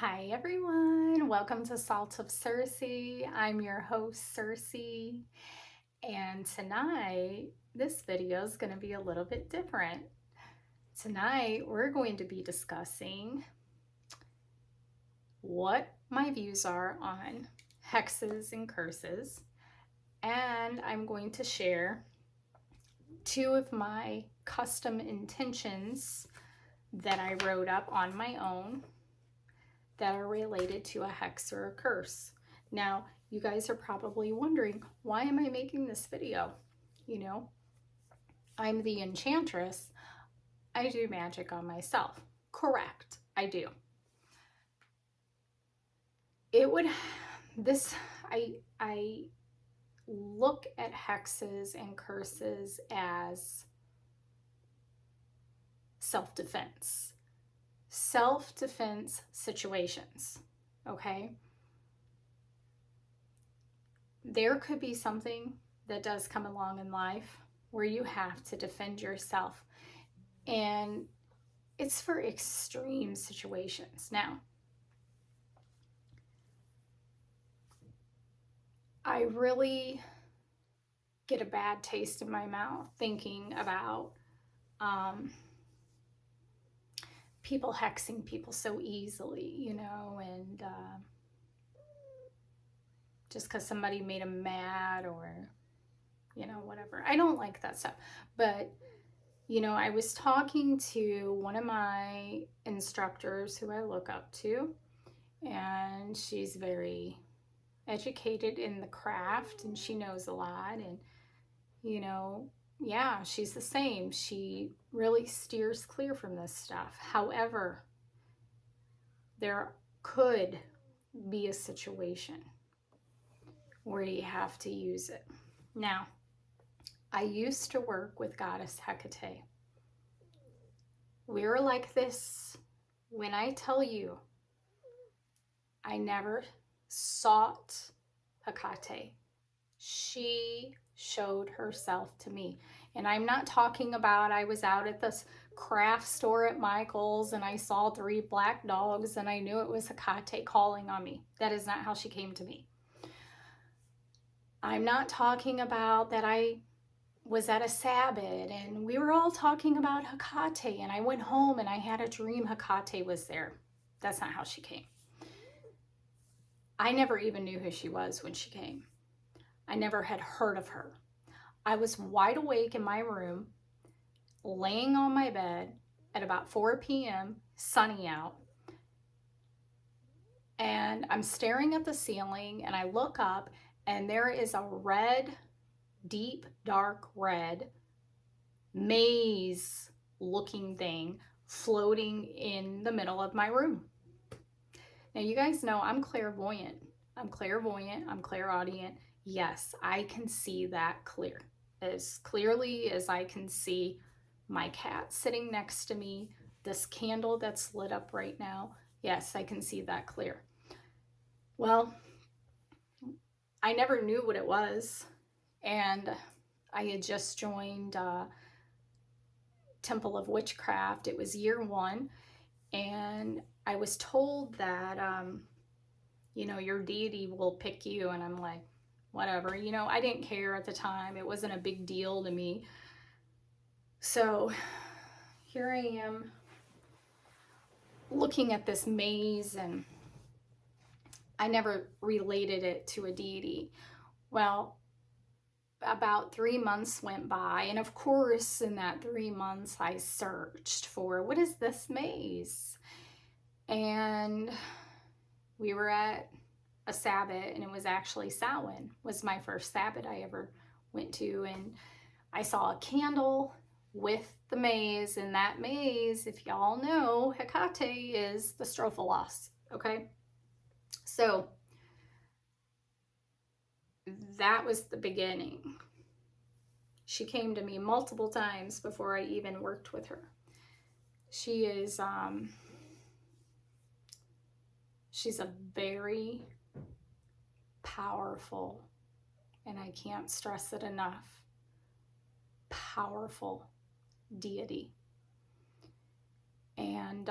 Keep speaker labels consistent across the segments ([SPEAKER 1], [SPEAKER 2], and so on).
[SPEAKER 1] Hi everyone, welcome to Salt of Circe. I'm your host Circe, and tonight this video is going to be a little bit different. Tonight we're going to be discussing what my views are on hexes and curses, and I'm going to share two of my custom intentions that I wrote up on my own that are related to a hex or a curse. Now, you guys are probably wondering, why am I making this video? You know, I'm the enchantress. I do magic on myself. Correct, I do. It would, this, I look at hexes and curses as self-defense situations, okay? There could be something that does come along in life where you have to defend yourself, and it's for extreme situations. Now, I really get a bad taste in my mouth thinking about people hexing people so easily, and just because somebody made them mad or, whatever. I don't like that stuff. But, I was talking to one of my instructors who I look up to, and she's very educated in the craft and she knows a lot. And, yeah, she's the same. She really steers clear from this stuff. However, there could be a situation where you have to use it. Now, I used to work with goddess Hekate. We're like this. When I tell you, I never sought Hekate. She showed herself to me. And I'm not talking about I was out at this craft store at Michael's and I saw 3 black dogs and I knew it was Hekate calling on me. That is not how she came to me. I'm not talking about that I was at a Sabbath and we were all talking about Hekate and I went home and I had a dream Hekate was there. That's not how she came. I never even knew who she was when she came. I never had heard of her. I was wide awake in my room, laying on my bed at about 4 p.m., sunny out, and I'm staring at the ceiling and I look up and there is a red, deep, dark red maze looking thing floating in the middle of my room. Now, you guys know I'm clairvoyant. I'm clairaudient. Yes, I can see that clear. As clearly as I can see my cat sitting next to me, this candle that's lit up right now. Yes, I can see that clear. Well, I never knew what it was, and I had just joined Temple of Witchcraft. It was year 1, and I was told that, your deity will pick you, and I'm like, whatever. I didn't care at the time. It wasn't a big deal to me. So here I am looking at this maze, and I never related it to a deity. Well, about 3 months went by, and of course in that 3 months I searched for, what is this maze? And we were at a Sabbath, and it was actually Samhain was my first Sabbath I ever went to, and I saw a candle with the maze, and that maze, if y'all know, Hekate is the Strophalos, okay? So that was the beginning. She came to me multiple times before I even worked with her. She is, she's a very powerful, and I can't stress it enough, powerful deity. And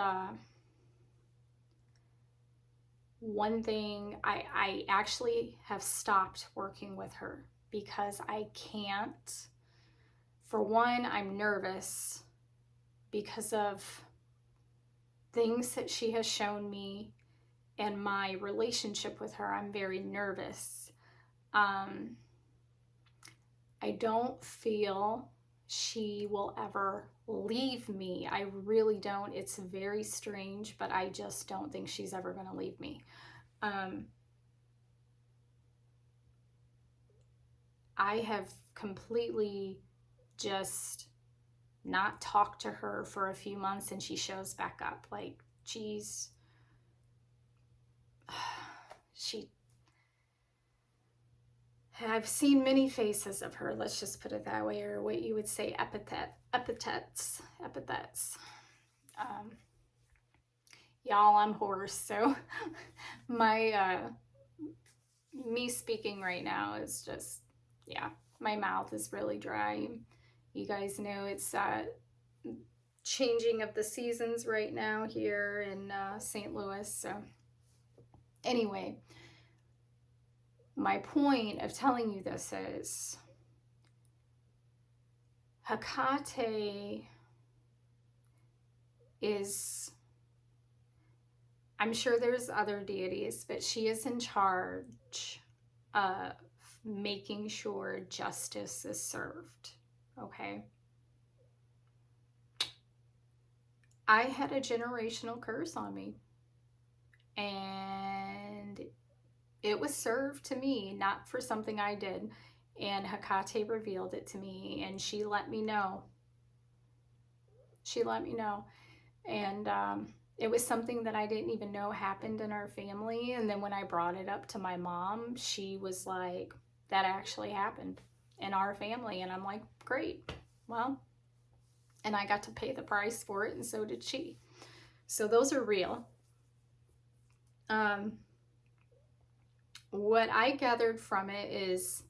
[SPEAKER 1] one thing, I actually have stopped working with her because I can't. For one, I'm nervous because of things that she has shown me and my relationship with her. I'm very nervous. I don't feel she will ever leave me. I really don't. It's very strange, but I just don't think she's ever going to leave me. I have completely just not talked to her for a few months, and she shows back up. Like, she's she I've seen many faces of her, let's just put it that way, or what you would say epithets. Y'all, I'm hoarse, so my me speaking right now is just, yeah, my mouth is really dry. You guys know it's changing of the seasons right now here in St. Louis. So anyway, my point of telling you this is Hekate is, I'm sure there's other deities, but she is in charge of making sure justice is served. Okay? I had a generational curse on me, and it was served to me, not for something I did. And Hekate revealed it to me, and she let me know. And it was something that I didn't even know happened in our family. And then when I brought it up to my mom, she was like, that actually happened in our family. And I'm like, great. Well, and I got to pay the price for it, and so did she. So those are real. What I gathered from it is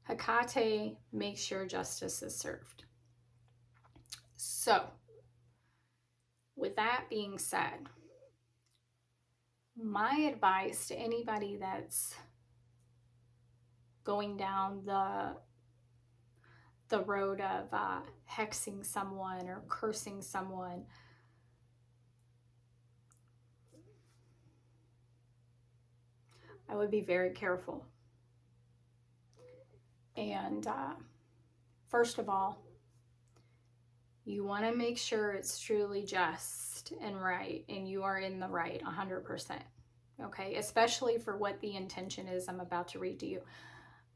[SPEAKER 1] Hekate makes sure justice is served. So, with that being said, my advice to anybody that's going down the road of hexing someone or cursing someone, I would be very careful. And first of all, you want to make sure it's truly just and right, and you are in the right 100%. Okay, especially for what the intention is I'm about to read to you.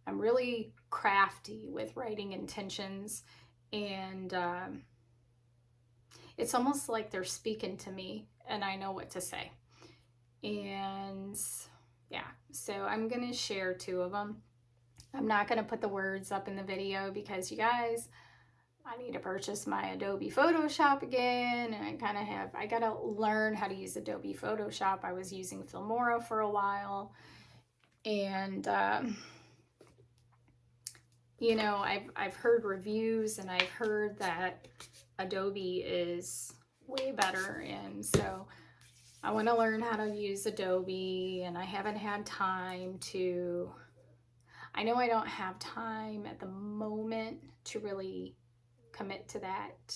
[SPEAKER 1] I'm really crafty with writing intentions, and it's almost like they're speaking to me and I know what to say. And yeah, so I'm going to share two of them. I'm not going to put the words up in the video because, you guys, I need to purchase my Adobe Photoshop again, and I gotta learn how to use Adobe Photoshop. I was using Filmora for a while, and you know, I've heard reviews, and I've heard that Adobe is way better, and so I want to learn how to use Adobe, and I haven't had time to. I know I don't have time at the moment to really commit to that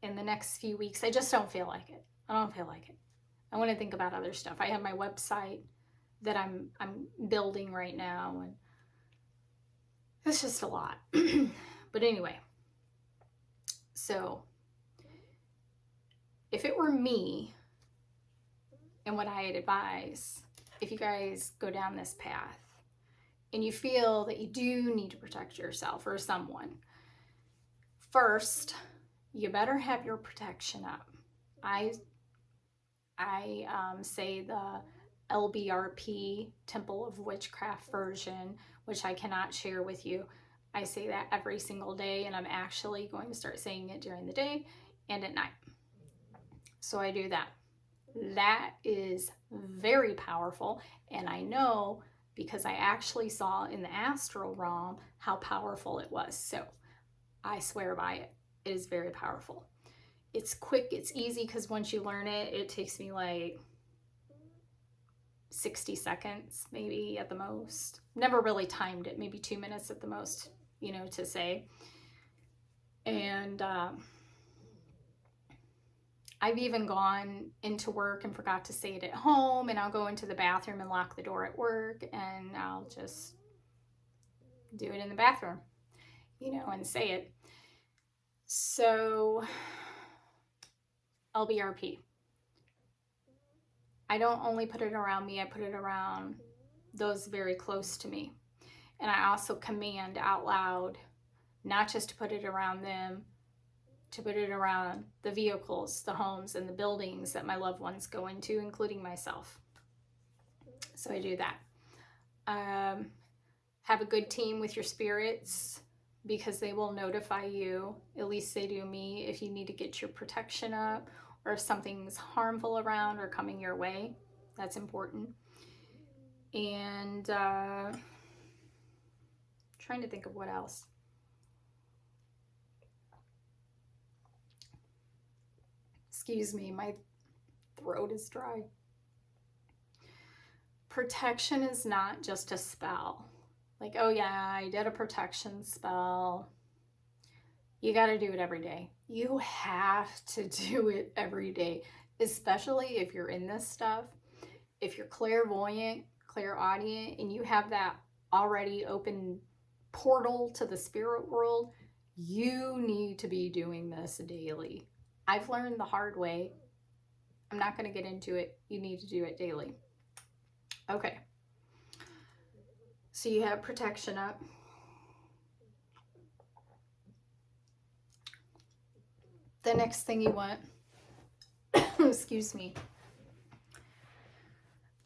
[SPEAKER 1] in the next few weeks. I just don't feel like it. I don't feel like it. I want to think about other stuff. I have my website that I'm building right now, and it's just a lot. But anyway, so if it were me and what I'd advise, if you guys go down this path and you feel that you do need to protect yourself or someone, first, you better have your protection up. I say the LBRP, Temple of Witchcraft version, which I cannot share with you. I say that every single day, and I'm actually going to start saying it during the day and at night. So I do that. That is very powerful, and I know because I actually saw in the astral realm how powerful it was. So I swear by it. It is very powerful. It's quick, it's easy, because once you learn it, it takes me like 60 seconds, maybe at the most. Never really timed it, maybe 2 minutes at the most, to say. And I've even gone into work and forgot to say it at home, and I'll go into the bathroom and lock the door at work, and I'll just do it in the bathroom, and say it. So, LBRP. I don't only put it around me, I put it around those very close to me. And I also command out loud, not just to put it around them, to put it around the vehicles, the homes, and the buildings that my loved ones go into, including myself. So I do that. Have a good team with your spirits, because they will notify you, at least they do me, if you need to get your protection up, or if something's harmful around or coming your way. That's important. And trying to think of what else. Excuse me, my throat is dry. Protection is not just a spell. Like, oh yeah, I did a protection spell. You got to do it every day. You have to do it every day, especially if you're in this stuff. If you're clairvoyant, clairaudient, and you have that already open portal to the spirit world, you need to be doing this daily. I've learned the hard way. I'm not going to get into it. You need to do it daily. Okay. So you have protection up. The next thing you want, excuse me.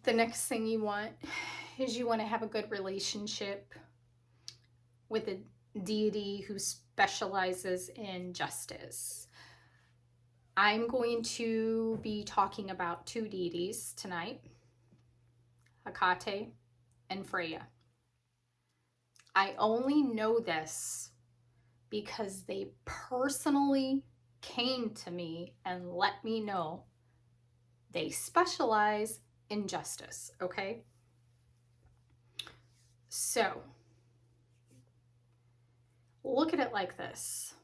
[SPEAKER 1] The next thing you want is you want to have a good relationship with a deity who specializes in justice. I'm going to be talking about 2 deities tonight, Hekate and Freyja. I only know this because they personally came to me and let me know they specialize in justice, okay? So, look at it like this.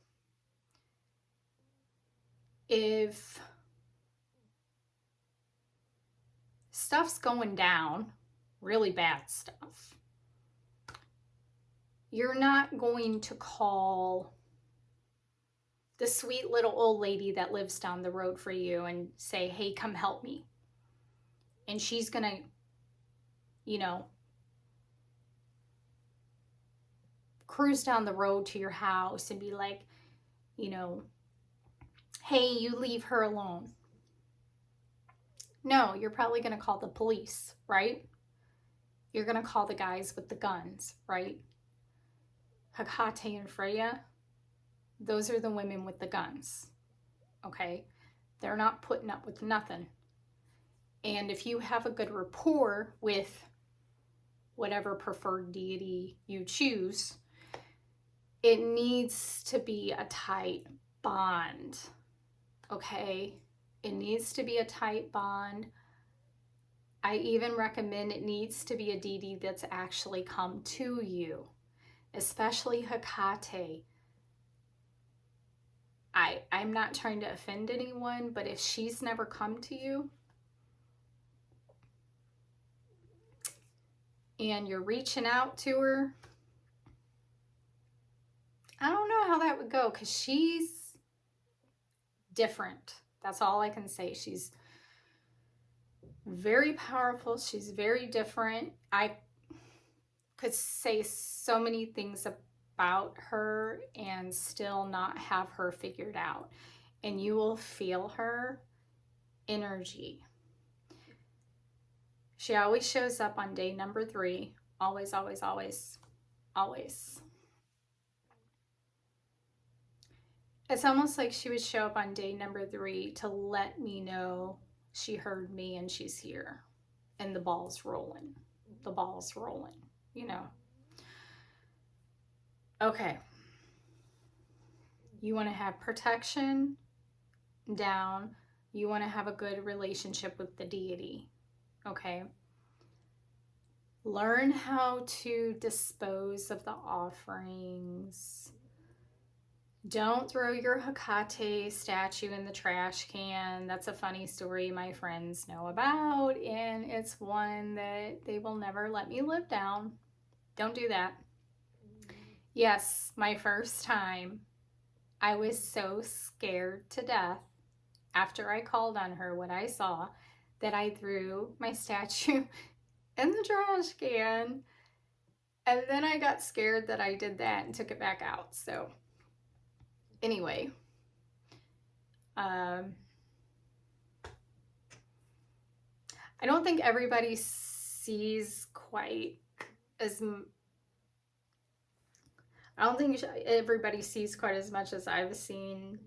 [SPEAKER 1] If stuff's going down, really bad stuff, you're not going to call the sweet little old lady that lives down the road for you and say, hey, come help me. And she's gonna, cruise down the road to your house and be like, hey, you leave her alone. No, you're probably gonna call the police, right? You're gonna call the guys with the guns, right? Hekate and Freyja, those are the women with the guns, okay? They're not putting up with nothing. And if you have a good rapport with whatever preferred deity you choose, it needs to be a tight bond, okay? It needs to be a tight bond. I even recommend it needs to be a deity that's actually come to you, especially Hekate. I'm not trying to offend anyone, but if she's never come to you and you're reaching out to her, I don't know how that would go, because she's different. That's all I can say. She's very powerful. She's very different. I could say so many things about her and still not have her figured out. And you will feel her energy. She always shows up on day number 3. Always, always, always, always. It's almost like she would show up on day number 3 to let me know she heard me and she's here. And the ball's rolling. The ball's rolling, Okay. You want to have protection down. You want to have a good relationship with the deity. Okay. Learn how to dispose of the offerings. Don't throw your Hekate statue in the trash can. That's a funny story my friends know about, and it's one that they will never let me live down. Don't do that. Yes, my first time, I was so scared to death after I called on her what I saw that I threw my statue in the trash can. And then I got scared that I did that and took it back out. So anyway, I don't think everybody sees quite as I don't think everybody sees quite as much as I've seen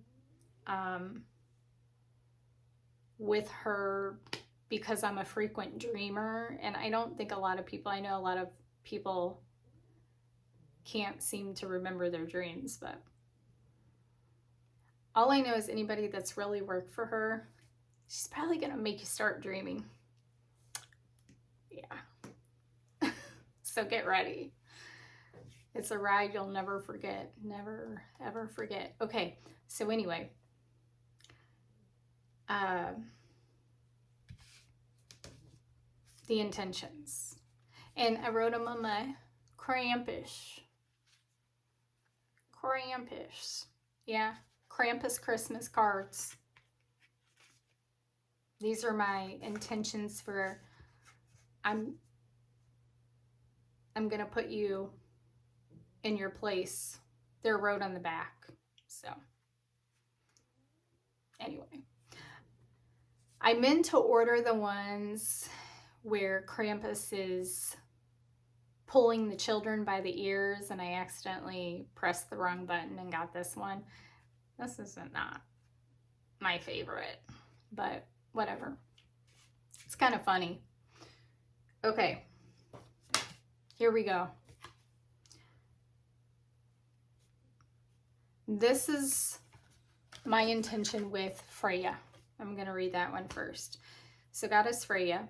[SPEAKER 1] with her, because I'm a frequent dreamer, and I don't think a lot of people, I know a lot of people can't seem to remember their dreams, but all I know is anybody that's really worked for her, she's probably gonna make you start dreaming. Yeah. So get ready. It's a ride you'll never forget. Never, ever forget. Okay, so anyway. The intentions. And I wrote them on my Krampus. Yeah, Krampus Christmas cards. These are my intentions for, I'm gonna put you in your place. They're wrote on the back. So anyway, I meant to order the ones where Krampus is pulling the children by the ears, and I accidentally pressed the wrong button and got this one. This isn't not my favorite, but whatever. It's kind of funny. Okay, here we go. This is my intention with Freyja. I'm going to read that one first. So Goddess Freyja,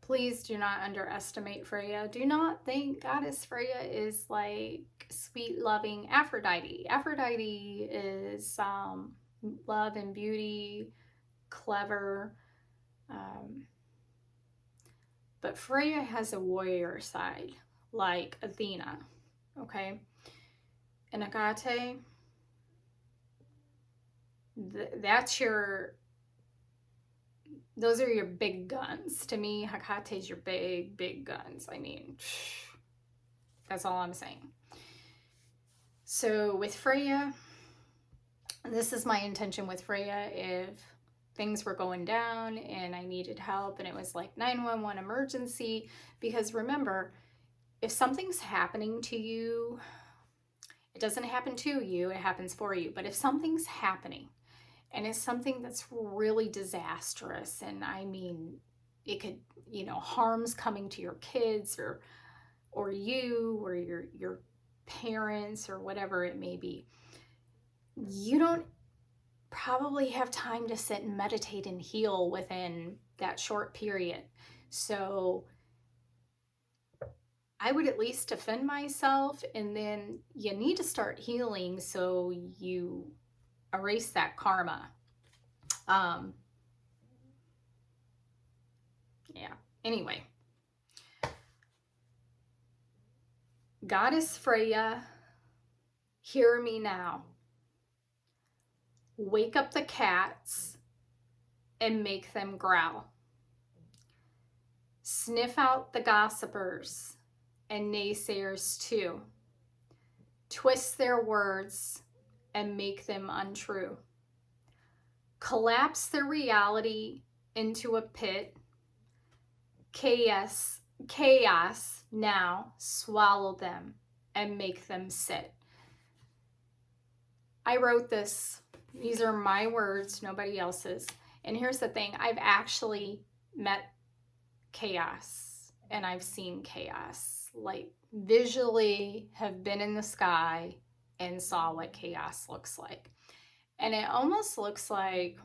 [SPEAKER 1] please do not underestimate Freyja. Do not think Goddess Freyja is like sweet, loving Aphrodite. Aphrodite is love and beauty, clever. But Freyja has a warrior side, like Athena, okay? And Hekate, those are your big guns. To me, Hekate's your big guns. I mean, that's all I'm saying. So with Freyja, this is my intention with Freyja. If things were going down and I needed help and it was like 911 emergency, because remember, if something's happening to you, it doesn't happen to you, it happens for you. But if something's happening and it's something that's really disastrous, and I mean, it could, harm's coming to your kids or you or your parents or whatever it may be, you don't probably have time to sit and meditate and heal within that short period. So I would at least defend myself, and then you need to start healing so you erase that karma. Yeah, anyway. Goddess Freyja, hear me now. Wake up the cats and make them growl. Sniff out the gossipers and naysayers too. Twist their words and make them untrue. Collapse their reality into a pit. Chaos now, swallow them and make them sit. I wrote this. These are my words, nobody else's. And here's the thing. I've actually met chaos and I've seen chaos. Like visually have been in the sky and saw what chaos looks like. And it almost looks like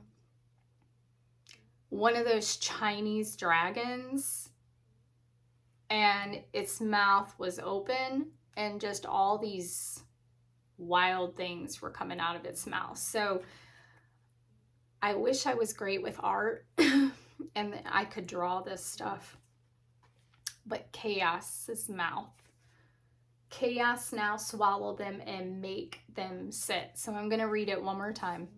[SPEAKER 1] one of those Chinese dragons and its mouth was open, and just all these wild things were coming out of its mouth. So I wish I was great with art and that I could draw this stuff. But chaos's mouth. Chaos now swallow them and make them sit. So I'm going to read it one more time.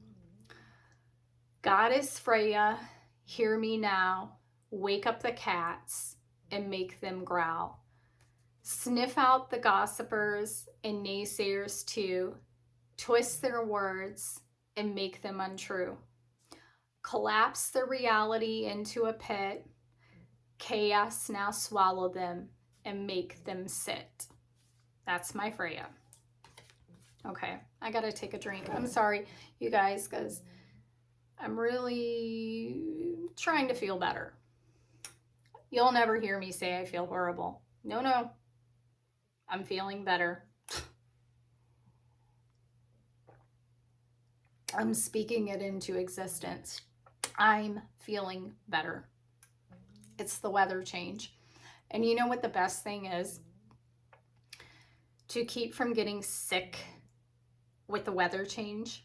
[SPEAKER 1] Goddess Freyja, hear me now. Wake up the cats and make them growl. Sniff out the gossipers and naysayers too. Twist their words and make them untrue. Collapse the reality into a pit. Chaos now swallow them and make them sit. That's my Freyja. Okay, I gotta take a drink. I'm sorry, you guys, because I'm really trying to feel better. You'll never hear me say I feel horrible. No. I'm feeling better. I'm speaking it into existence. I'm feeling better. It's the weather change. And you know what the best thing is? To keep from getting sick with the weather change?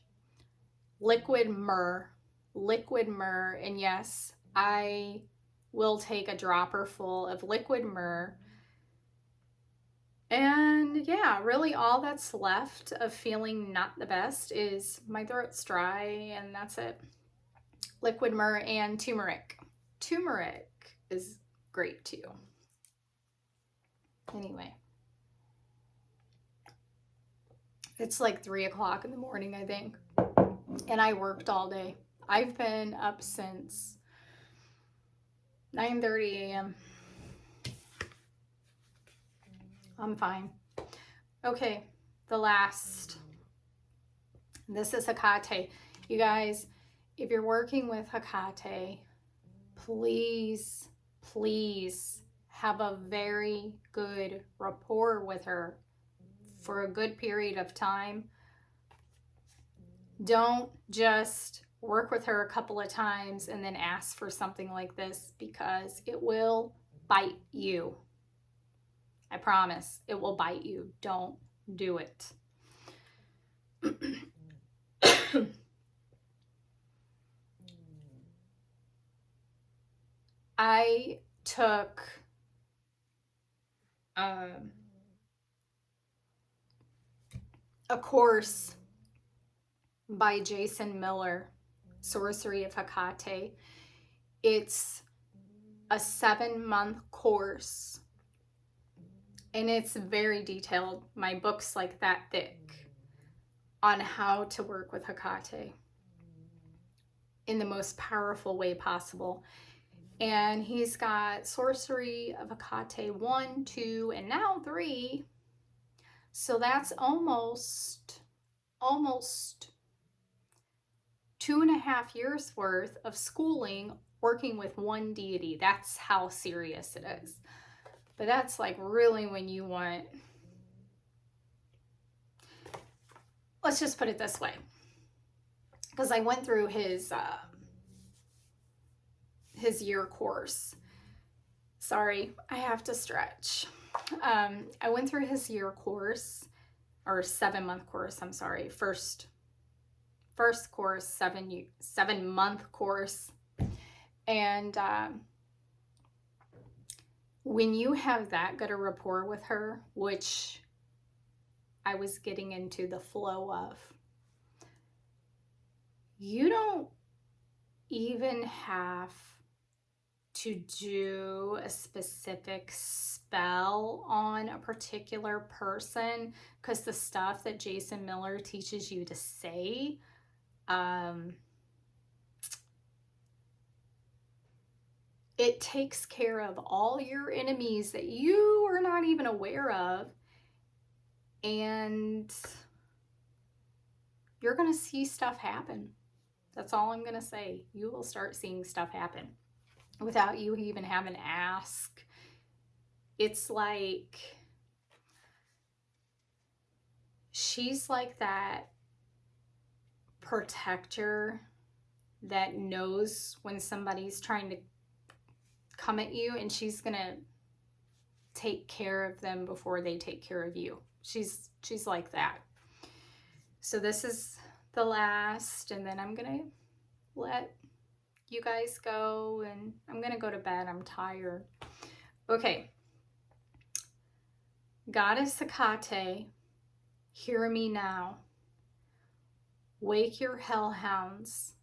[SPEAKER 1] Liquid myrrh. Liquid myrrh. And yes, I will take a dropper full of liquid myrrh. And yeah, really all that's left of feeling not the best is my throat's dry, and that's it. Liquid myrrh and turmeric. Turmeric is great too. Anyway, it's like 3 o'clock in the morning, I think, and I worked all day. I've been up since 9:30 a.m. I'm fine. Okay, the last. This is Hekate. You guys, if you're working with Hekate, please have a very good rapport with her for a good period of time. Don't just work with her a couple of times and then ask for something like this, because it will bite you. I promise, it will bite you. Don't do it. I took a course by Jason Miller, Sorcery of Hekate. It's a 7-month course, and it's very detailed. My book's like that thick on how to work with Hekate in the most powerful way possible. And he's got Sorcery of Hekate 1, 2, and now 3. So that's almost 2.5 years worth of schooling working with one deity. That's how serious it is. But that's like really when you want, let's just put it this way, because I went through his year course. Sorry, I have to stretch. I went through his year course, or 7-month course, I'm sorry. First course, 7-month course. And when you have that good a rapport with her, which I was getting into the flow of, you don't even have to do a specific spell on a particular person, because the stuff that Jason Miller teaches you to say, it takes care of all your enemies that you are not even aware of, and you're going to see stuff happen. That's all I'm going to say. You will start seeing stuff happen without you even having to ask. It's like, she's like that protector that knows when somebody's trying to come at you, and she's gonna take care of them before they take care of you. She's like that. So this is the last, and then I'm gonna let you guys go, and I'm gonna go to bed. I'm tired. Okay. Goddess Hekate, hear me now. Wake your hellhounds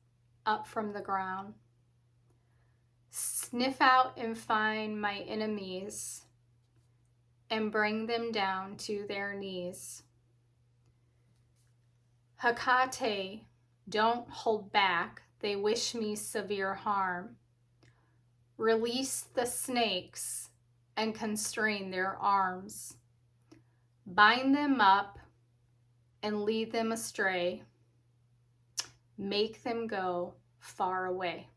[SPEAKER 1] up from the ground. Sniff out and find my enemies and bring them down to their knees. Hekate, don't hold back. They wish me severe harm. Release the snakes and constrain their arms. Bind them up and lead them astray. Make them go far away.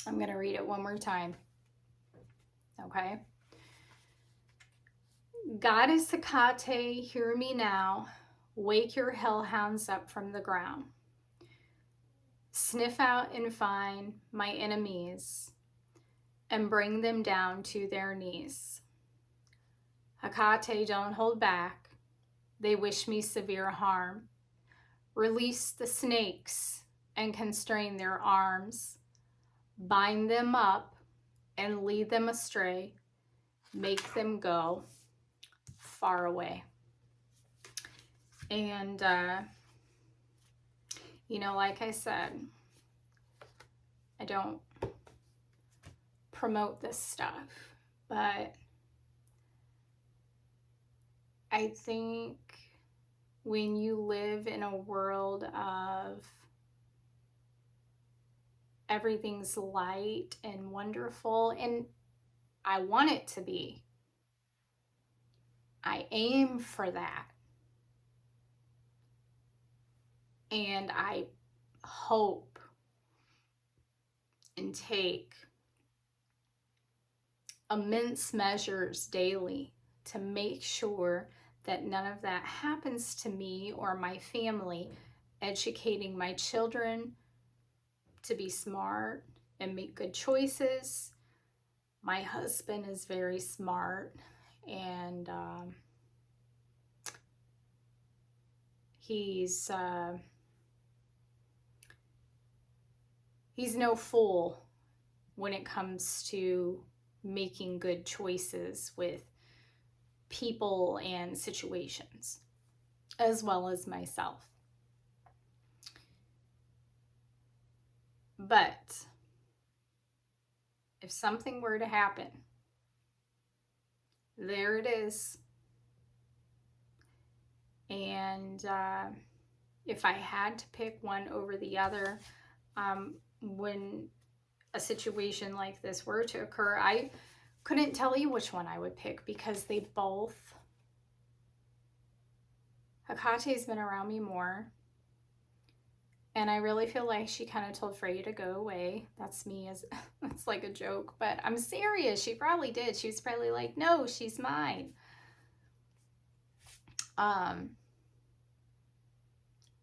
[SPEAKER 1] I'm going to read it one more time. Okay. Goddess Hekate, hear me now. Wake your hellhounds up from the ground. Sniff out and find my enemies and bring them down to their knees. Hekate, don't hold back. They wish me severe harm. Release the snakes and constrain their arms. Bind them up and lead them astray. Make them go far away. And, like I said, I don't promote this stuff, but I think when you live in a world of everything's light and wonderful, and I want it to be, I aim for that. And I hope and take immense measures daily to make sure that none of that happens to me or my family, educating my children to be smart and make good choices. My husband is very smart, and he's no fool when it comes to making good choices with people and situations, as well as myself. But if something were to happen, there it is. And if I had to pick one over the other, when a situation like this were to occur, I couldn't tell you which one I would pick, because they both, Hekate's been around me more, and I really feel like she kind of told Freyja to go away. That's me, it's like a joke, but I'm serious. She probably did. She was probably like, no, she's mine.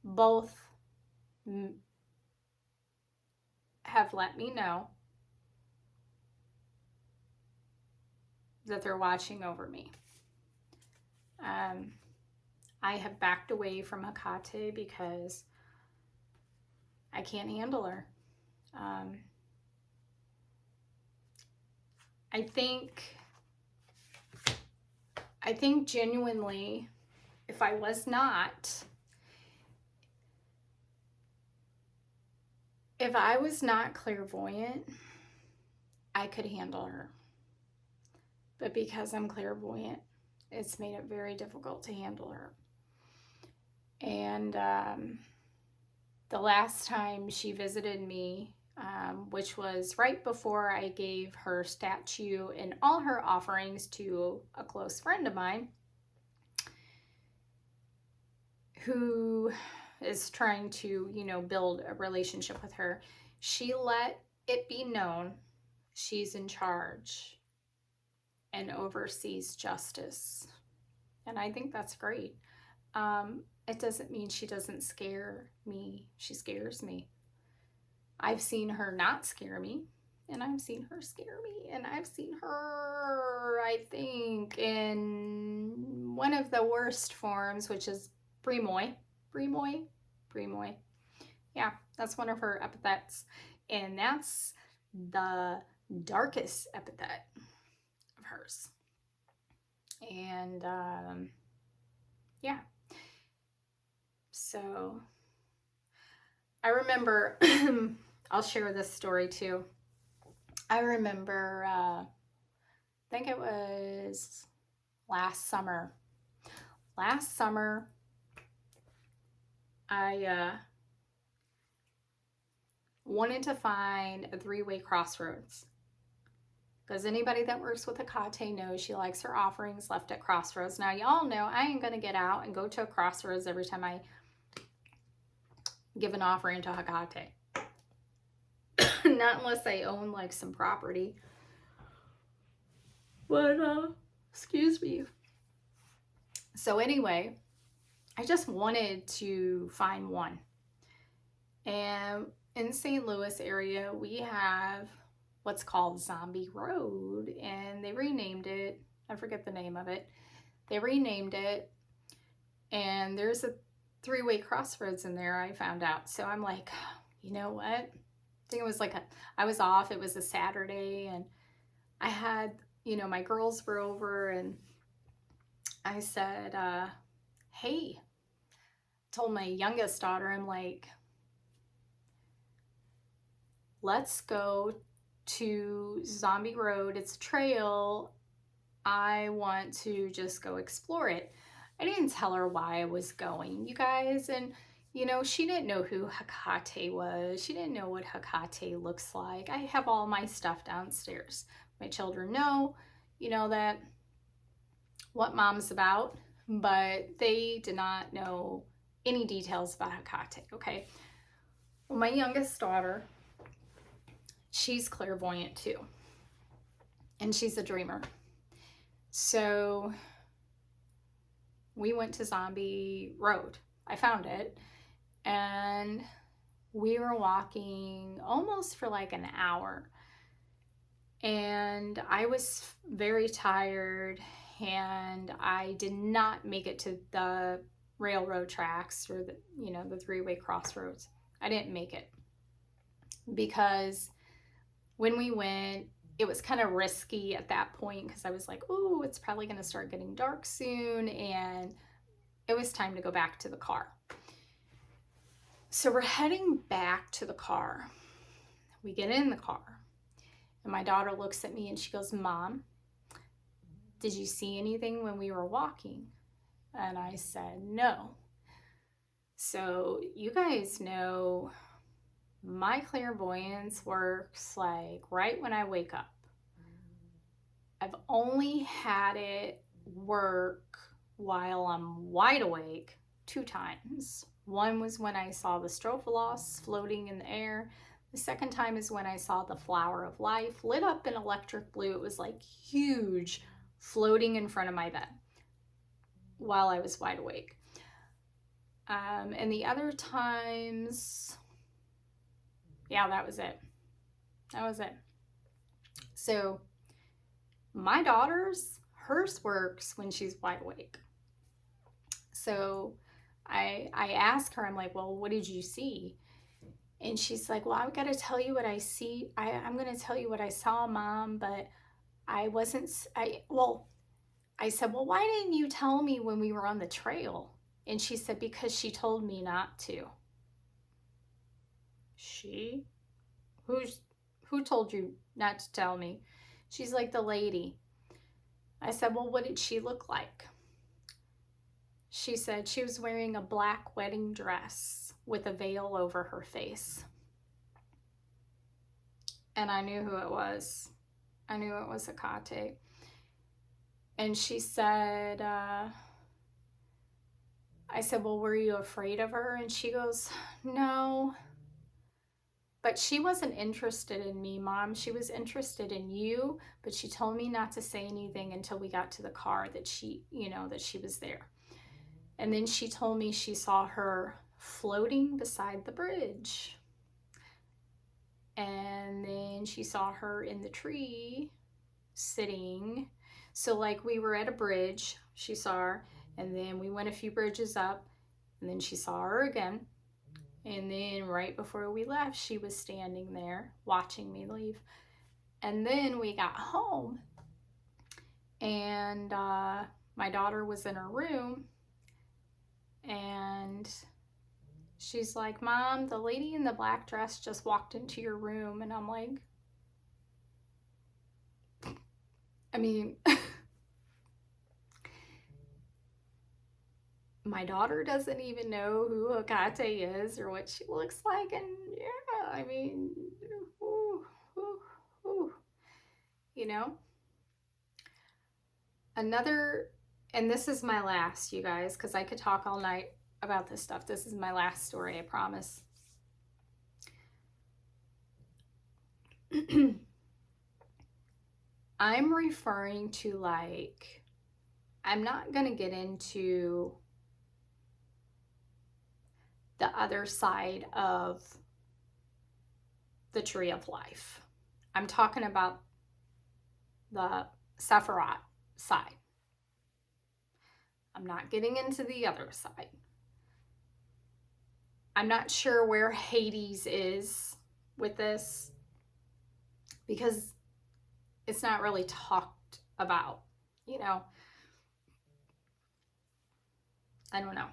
[SPEAKER 1] Both have let me know that they're watching over me. I have backed away from Hekate because I can't handle her. I think genuinely, if I was not clairvoyant, I could handle her. But because I'm clairvoyant, it's made it very difficult to handle her. And the last time she visited me, which was right before I gave her statue and all her offerings to a close friend of mine who is trying to, build a relationship with her, she let it be known she's in charge and oversees justice. And I think that's great. It doesn't mean she doesn't scare me. She scares me. I've seen her not scare me, and I've seen her scare me, and I've seen her, I think, in one of the worst forms, which is Bremoy. Bremoy? Bremoy. Yeah, that's one of her epithets. And that's the darkest epithet of hers. And yeah. So I remember, I'll share this story too. I remember, I think it was last summer. Last summer, I wanted to find a three-way crossroads. Because anybody that works with Hekate knows she likes her offerings left at crossroads. Now, y'all know I ain't going to get out and go to a crossroads every time I give an offering to Hekate. Not unless I own like some property. But, excuse me. So anyway, I just wanted to find one. And in St. Louis area, we have what's called Zombie Road, and they renamed it. I forget the name of it. They renamed it, and there's a three-way crossroads in there, I found out. So I'm like, you know what? I think it was like I was off. It was a Saturday, and I had, my girls were over, and I said, hey, told my youngest daughter, I'm like, let's go to Zombie Road. It's a trail. I want to just go explore it. I didn't tell her why I was going, you guys. And, she didn't know who Hekate was. She didn't know what Hekate looks like. I have all my stuff downstairs. My children know, that what mom's about, but they did not know any details about Hekate, okay? Well, my youngest daughter, she's clairvoyant too, and she's a dreamer. So we went to Zombie Road. I found it, and we were walking almost for like an hour, and I was very tired, and I did not make it to the railroad tracks or the three-way crossroads. I didn't make it because when we went, it was kind of risky at that point because I was like, oh, it's probably going to start getting dark soon, and it was time to go back to the car. So we're heading back to the car. We get in the car, and my daughter looks at me and she goes, Mom, did you see anything when we were walking? And I said, no. So you guys know my clairvoyance works like right when I wake up. I've only had it work while I'm wide awake 2 times. One was when I saw the Strophalos floating in the air. The second time is when I saw the flower of life lit up in electric blue. It was like huge, floating in front of my bed while I was wide awake. And the other times, yeah, that was it. That was it. So my daughter's, hers works when she's wide awake. So I asked her, I'm like, well, what did you see? And she's like, well, I've got to tell you what I see. I'm going to tell you what I saw, Mom, but I said, well, why didn't you tell me when we were on the trail? And she said, because she told me not to. She? Who told you not to tell me? She's like, the lady. I said, well, what did she look like? She said she was wearing a black wedding dress with a veil over her face. And I knew who it was. I knew it was Hekate. And she said, I said, well, were you afraid of her? And she goes, no. But she wasn't interested in me, Mom. She was interested in you, but she told me not to say anything until we got to the car that she was there. And then she told me she saw her floating beside the bridge. And then then she saw her in the tree sitting. So like we were at a bridge, she saw her, and then we went a few bridges up, and then she saw her again. And then right before we left, she was standing there watching me leave. And then we got home, and my daughter was in her room, and she's like, Mom, the lady in the black dress just walked into your room. And I'm like, I mean, my daughter doesn't even know who Hekate is or what she looks like. And yeah, I mean, ooh, ooh, ooh. You know? Another, and this is my last, you guys, because I could talk all night about this stuff. This is my last story, I promise. I'm referring to, like, I'm not going to get into the other side of the tree of life. I'm talking about the Sephiroth side. I'm not getting into the other side. I'm not sure where Hades is with this because it's not really talked about, you know. I don't know.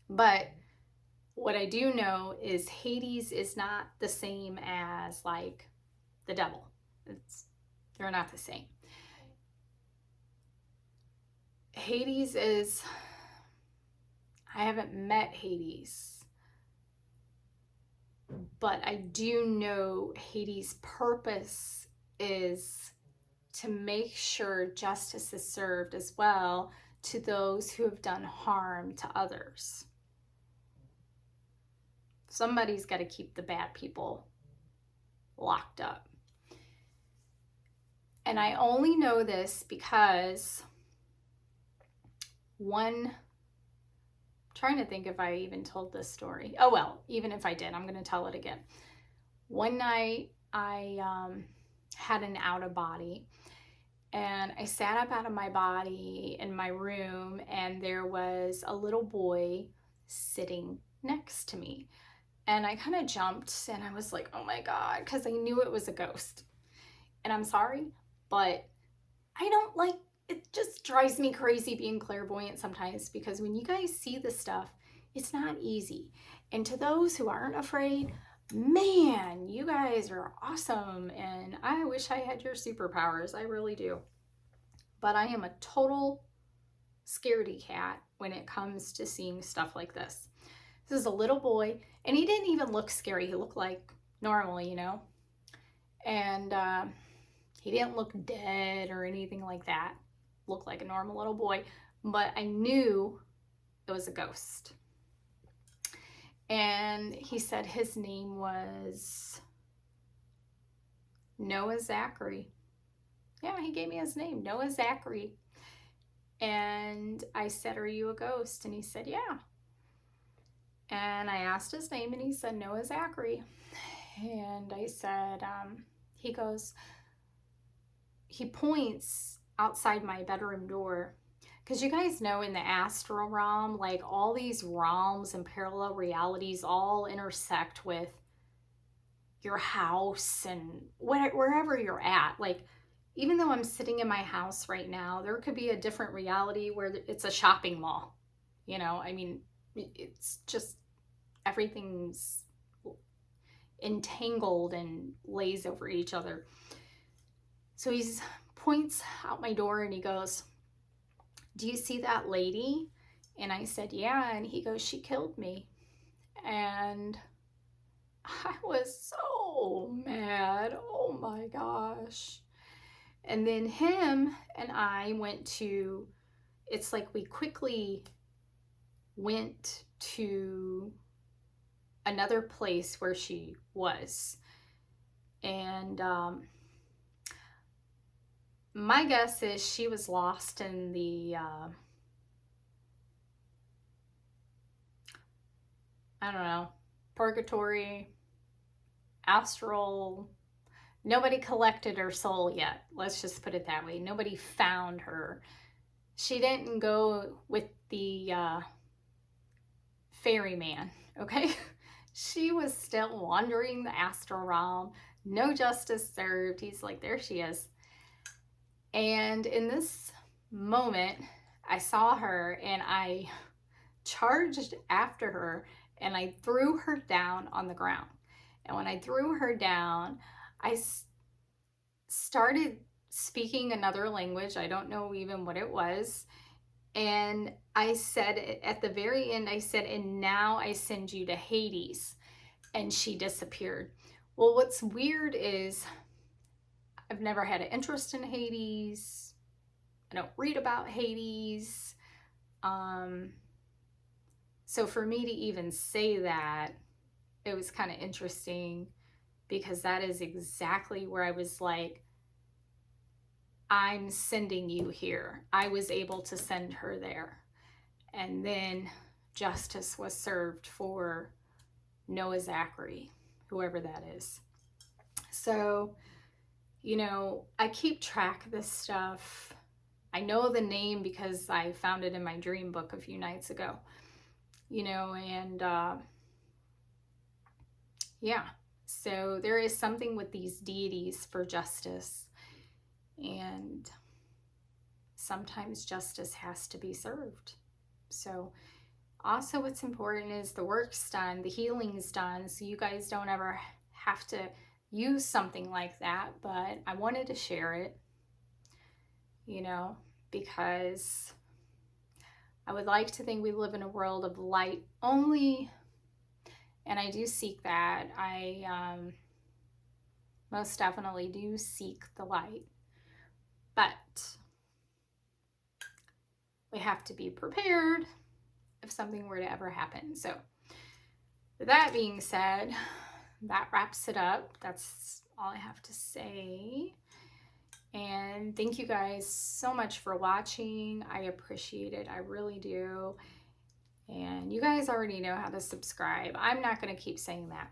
[SPEAKER 1] But what I do know is Hades is not the same as like the devil. They're not the same. Hades is, I haven't met Hades, but I do know Hades' purpose is to make sure justice is served as well to those who have done harm to others. Somebody's got to keep the bad people locked up. And I only know this because I'm trying to think if I even told this story. Oh, well, even if I did, I'm going to tell it again. One night I had an out of body, and I sat up out of my body in my room, and there was a little boy sitting next to me. And I kind of jumped, and I was like, oh my God, because I knew it was a ghost. And I'm sorry, but I don't like, it just drives me crazy being clairvoyant sometimes, because when you guys see this stuff, it's not easy. And to those who aren't afraid, man, you guys are awesome. And I wish I had your superpowers. I really do. But I am a total scaredy cat when it comes to seeing stuff like this. This is a little boy, and he didn't even look scary. He looked like normal, you know? And he didn't look dead or anything like that. Looked like a normal little boy, but I knew it was a ghost. And he said his name was Noah Zachary. Yeah, he gave me his name, Noah Zachary. And I said, are you a ghost? And he said, yeah. And I asked his name, and he said, Noah Zachary. And I said, he goes, he points outside my bedroom door. Because you guys know in the astral realm, like all these realms and parallel realities all intersect with your house and wherever you're at. Like, even though I'm sitting in my house right now, there could be a different reality where it's a shopping mall. You know, I mean, it's just everything's entangled and lays over each other. So he points out my door and he goes, do you see that lady? And I said, yeah. And he goes, she killed me. And I was so mad. Oh my gosh. And then him and I went to, it's like we quickly went to another place where she was. And my guess is she was lost in the, I don't know, purgatory, astral, Nobody collected her soul yet. Let's just put it that way. Nobody found her. She didn't go with the ferryman, okay? She was still wandering the astral realm. No justice served. He's like, there she is. And in this moment, I saw her and I charged after her and I threw her down on the ground. And when I threw her down, I started speaking another language. I don't know even what it was. And I said, at the very end, I said, and now I send you to Hades. And she disappeared. Well, what's weird is I've never had an interest in Hades. I don't read about Hades. So for me to even say that, it was kind of interesting, because that is exactly where I was like, I'm sending you here. I was able to send her there. And then justice was served for Noah Zachary, whoever that is. So, you know, I keep track of this stuff. I know the name because I found it in my dream book a few nights ago, you know, and yeah. So there is something with these deities for justice, and sometimes justice has to be served. So also what's important is the work's done, the healing's done, so you guys don't ever have to use something like that. But I wanted to share it, you know, because I would like to think we live in a world of light only, and I do seek that. I most definitely do seek the light, but we have to be prepared if something were to ever happen. So with that being said, that wraps it up. That's all I have to say. And thank you guys so much for watching. I appreciate it. I really do. And you guys already know how to subscribe. I'm not going to keep saying that.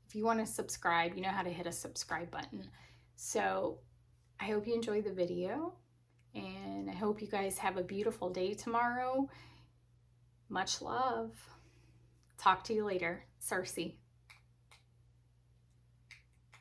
[SPEAKER 1] If you want to subscribe, you know how to hit a subscribe button. So I hope you enjoyed the video, and I hope you guys have a beautiful day tomorrow. Much love. Talk to you later. Cersei.